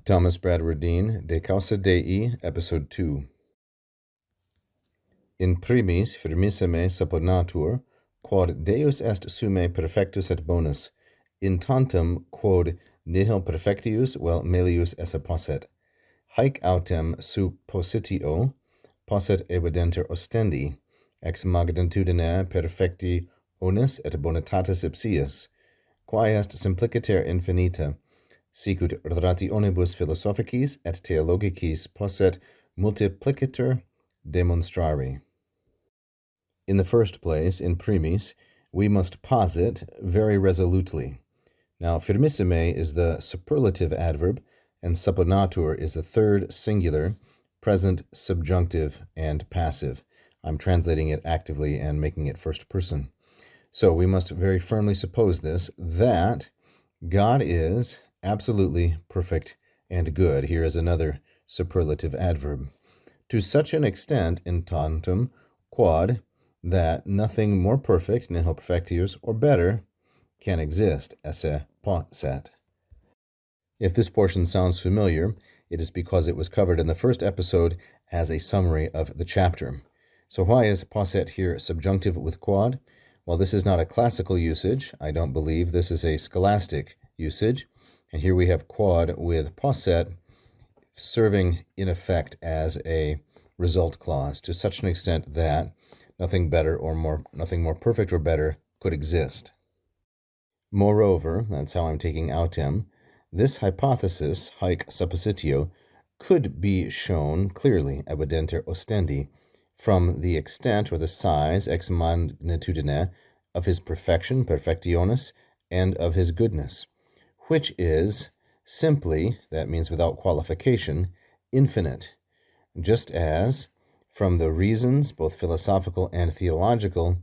Thomas Bradwardine, De Causa Dei, Episode 2. In primis firmissime supponatur, quod Deus est summe perfectus et bonus, in tantum quod nihil perfectius vel melius esse posset. Haec autem suppositio posset evidenter ostendi, ex magnitudine perfecti onus et bonitatis ipsius, quae est simpliciter infinita, sicut rationibus philosophicis et theologicis posset multiplicator demonstrari. In the first place, in primis, we must posit very resolutely. Now, firmissime is the superlative adverb, and supponatur is the third singular, present, subjunctive, and passive. I'm translating it actively and making it first person. So we must very firmly suppose this, that God is absolutely perfect and good. Here is another superlative adverb. To such an extent, in tantum quod, that nothing more perfect, nihil perfectius, or better, can exist, esse posset. If this portion sounds familiar, it is because it was covered in the first episode as a summary of the chapter. So why is posset here subjunctive with quod? Well, this is not a classical usage. I don't believe this is a scholastic usage. And here we have quod with posset serving in effect as a result clause to such an extent that nothing more perfect or better could exist. Moreover, that's how I'm taking autem, this hypothesis, haec suppositio, could be shown clearly, evidenter ostendi, from the extent or the size, ex magnitudine, of his perfection, perfectionis, and of his goodness, which is simply, that means without qualification, infinite, just as, from the reasons, both philosophical and theological,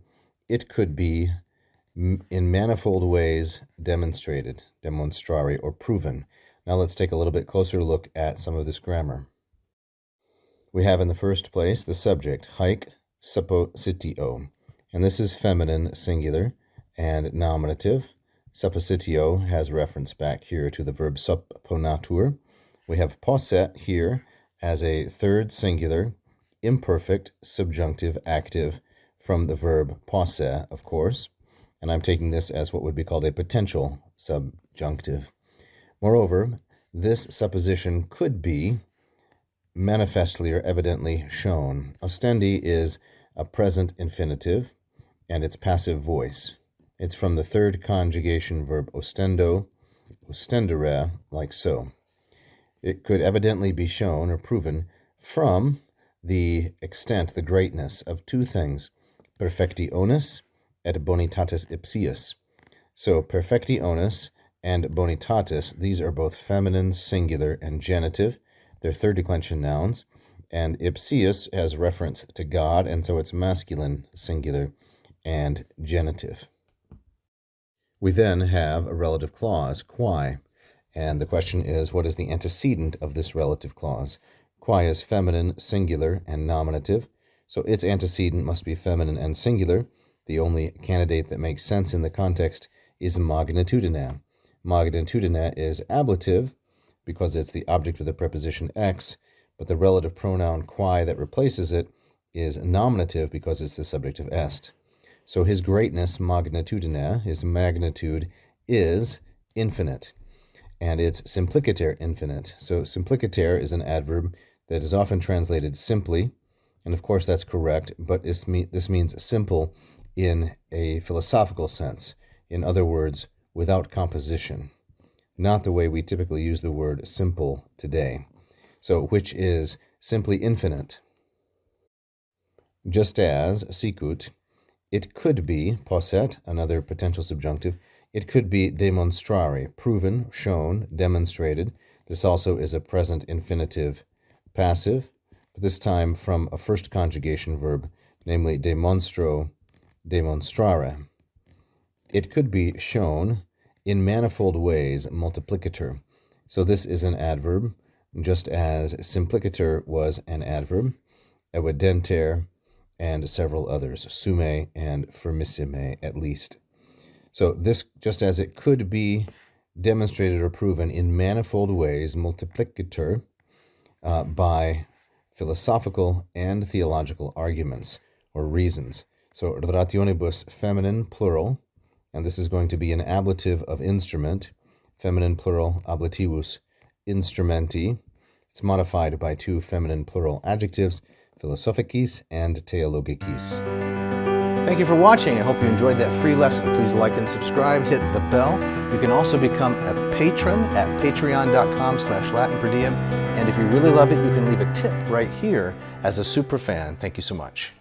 it could be in manifold ways demonstrated, demonstrari, or proven. Now let's take a little bit closer look at some of this grammar. We have in the first place the subject, haec suppositio, and this is feminine singular and nominative. Suppositio has reference back here to the verb supponatur. We have posset here as a third singular, imperfect, subjunctive, active from the verb posse, of course, and I'm taking this as what would be called a potential subjunctive. Moreover, this supposition could be manifestly or evidently shown. Ostendi is a present infinitive, and it's passive voice. It's from the third conjugation verb ostendo, ostendere, like so. It could evidently be shown or proven from the extent, the greatness of two things, perfectionis et bonitatis ipsius. So perfectionis and bonitatis, these are both feminine, singular, and genitive. They're third declension nouns, and ipsius has reference to God, and so it's masculine, singular, and genitive. We then have a relative clause, quae, and the question is, what is the antecedent of this relative clause? Quae is feminine, singular, and nominative, so its antecedent must be feminine and singular. The only candidate that makes sense in the context is magnitudine. Magnitudine is ablative because it's the object of the preposition ex, but the relative pronoun quae that replaces it is nominative because it's the subject of est. So his greatness, magnitudine, his magnitude, is infinite, and it's simpliciter infinite. So simpliciter is an adverb that is often translated simply, and of course that's correct, but this means simple in a philosophical sense. In other words, without composition, not the way we typically use the word simple today. So, which is simply infinite. Just as, sicut, it could be, posset, another potential subjunctive, it could be demonstrari, proven, shown, demonstrated. This also is a present infinitive passive, but this time from a first conjugation verb, namely demonstro, demonstrare. It could be shown in manifold ways, multiplicator. So this is an adverb, just as simplicator was an adverb, evidenter, and several others, summe and firmissime at least. So this, just as it could be demonstrated or proven in manifold ways, multiplicator, by philosophical and theological arguments or reasons. So rationibus feminine plural, and this is going to be an ablative of instrument, feminine plural ablativus instrumenti. It's modified by two feminine plural adjectives, philosophicis and theologicis. Thank you for watching. I hope you enjoyed that free lesson. Please like and subscribe, hit the bell. You can also become a patron at patreon.com/LatinPerDiem. And if you really loved it, you can leave a tip right here as a super fan. Thank you so much.